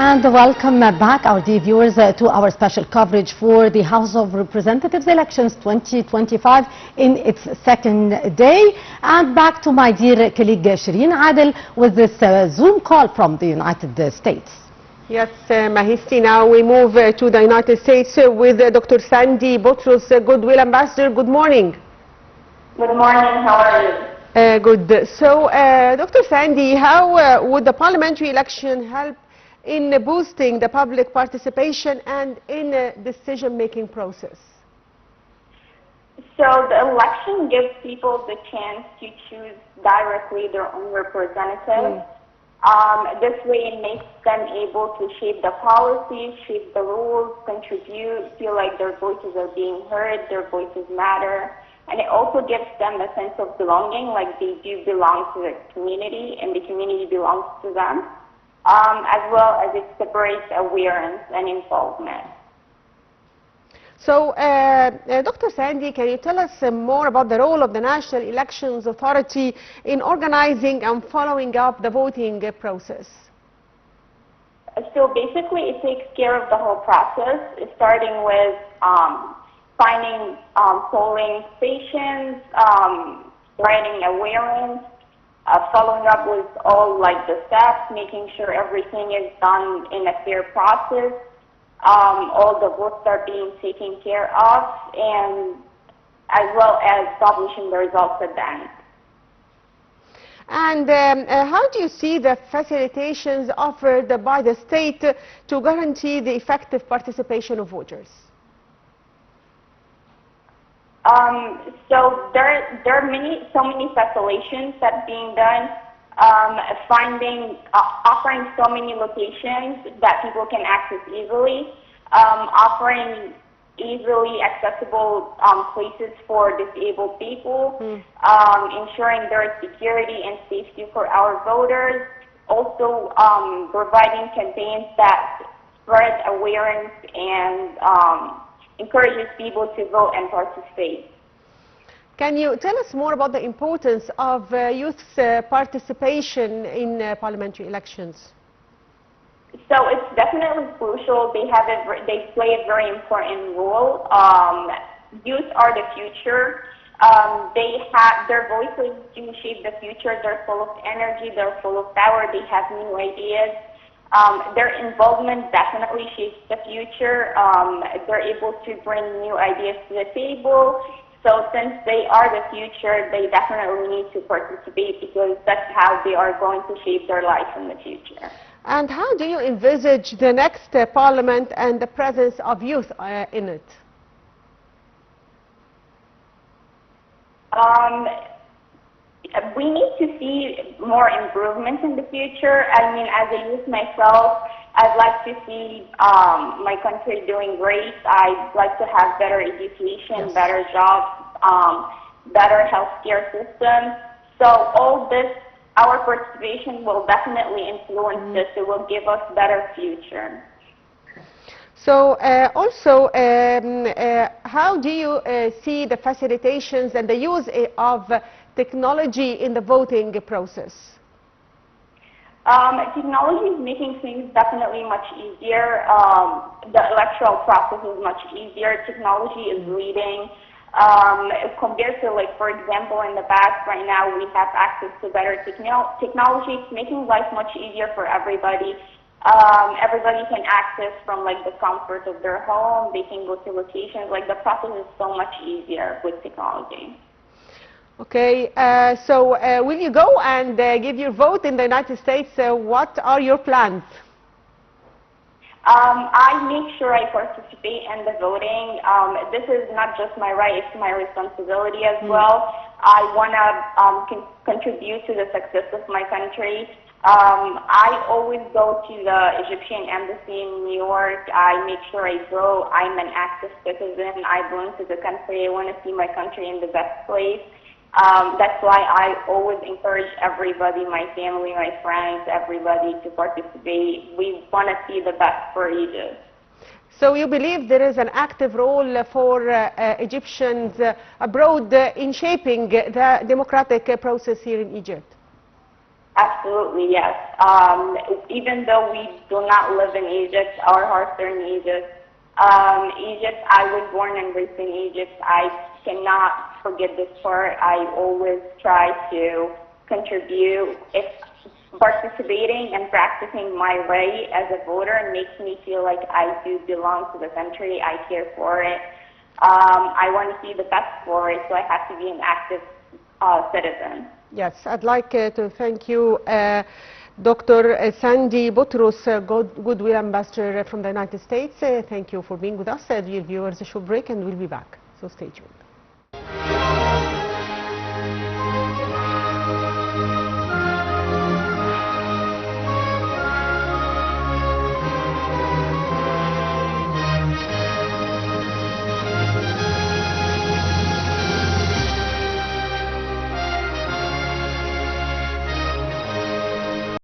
And welcome back, our dear viewers, to our special coverage for the House of Representatives elections 2025 in its second day. And back to my dear colleague Shireen Adel with this Zoom call from the United States. Yes, Mahisti, now we move to the United States with Dr. Sandy Butros, Goodwill Ambassador. Good morning. Good morning. How are you? Good. So, Dr. Sandy, how would the parliamentary election help in boosting the public participation and in a decision-making process? So the election gives people the chance to choose directly their own representatives. This way it makes them able to shape the policies, shape the rules, contribute, feel like their voices are being heard, their voices matter. And it also gives them a sense of belonging, like they do belong to the community and the community belongs to them. As well as it separates awareness and involvement. So, Dr. Sandy, can you tell us more about the role of the National Elections Authority in organizing and following up the voting process? So basically it takes care of the whole process, starting with finding polling stations, spreading awareness, following up with all like the steps, making sure everything is done in a fair process, all the votes are being taken care of, and as well as publishing the results at the end. And how do you see the facilitations offered by the state to guarantee the effective participation of voters? So there are so many facilitations that's being done, offering so many locations that people can access easily, offering easily accessible places for disabled people, ensuring there is security and safety for our voters, also providing campaigns that spread awareness and encourages people to vote and participate. Can you tell us more about the importance of youth's participation in parliamentary elections? So it's definitely crucial. They play a very important role. Youth are the future. Their voices do shape the future. They're full of energy. They're full of power. They have new ideas. Their involvement definitely shapes the future. They're able to bring new ideas to the table. So since they are the future, they definitely need to participate because that's how they are going to shape their life in the future. And how do you envisage the next parliament and the presence of youth in it? We need to see more improvements in the future. I mean, as a youth myself, I'd like to see my country doing great. I'd like to have better education, better jobs, better healthcare systems. So all this, our participation will definitely influence this. It will give us better future. So also, how do you see the facilitations and the use of technology in the voting process? Technology is making things definitely much easier. The electoral process is much easier. Technology is leading. Compared to, like, for example, in the past, right now we have access to better technology. It's making life much easier for everybody. Everybody can access from like the comfort of their home. They can go to locations. Like the process is so much easier with technology. Okay, so will you go and give your vote in the United States? What are your plans? I make sure I participate in the voting. This is not just my right, it's my responsibility as well. I want to contribute to the success of my country. I always go to the Egyptian embassy in New York. I make sure I vote. I'm an active citizen. I belong to the country. I want to see my country in the best place. That's why I always encourage everybody, my family, my friends, everybody to participate. We want to see the best for Egypt. So you believe there is an active role for Egyptians abroad in shaping the democratic process here in Egypt? Absolutely, yes. Even though we do not live in Egypt, our hearts are in Egypt. I was born and raised in Egypt. I cannot forget this part. I always try to contribute. If participating and practicing my right as a voter makes me feel like I do belong to the country, I care for it. I want to see the best for it, so I have to be an active citizen. Yes, I'd like to thank you, Dr. Sandy Butros, Goodwill Ambassador from the United States. Thank you for being with us. Dear viewers, a short break and we'll be back, so stay tuned.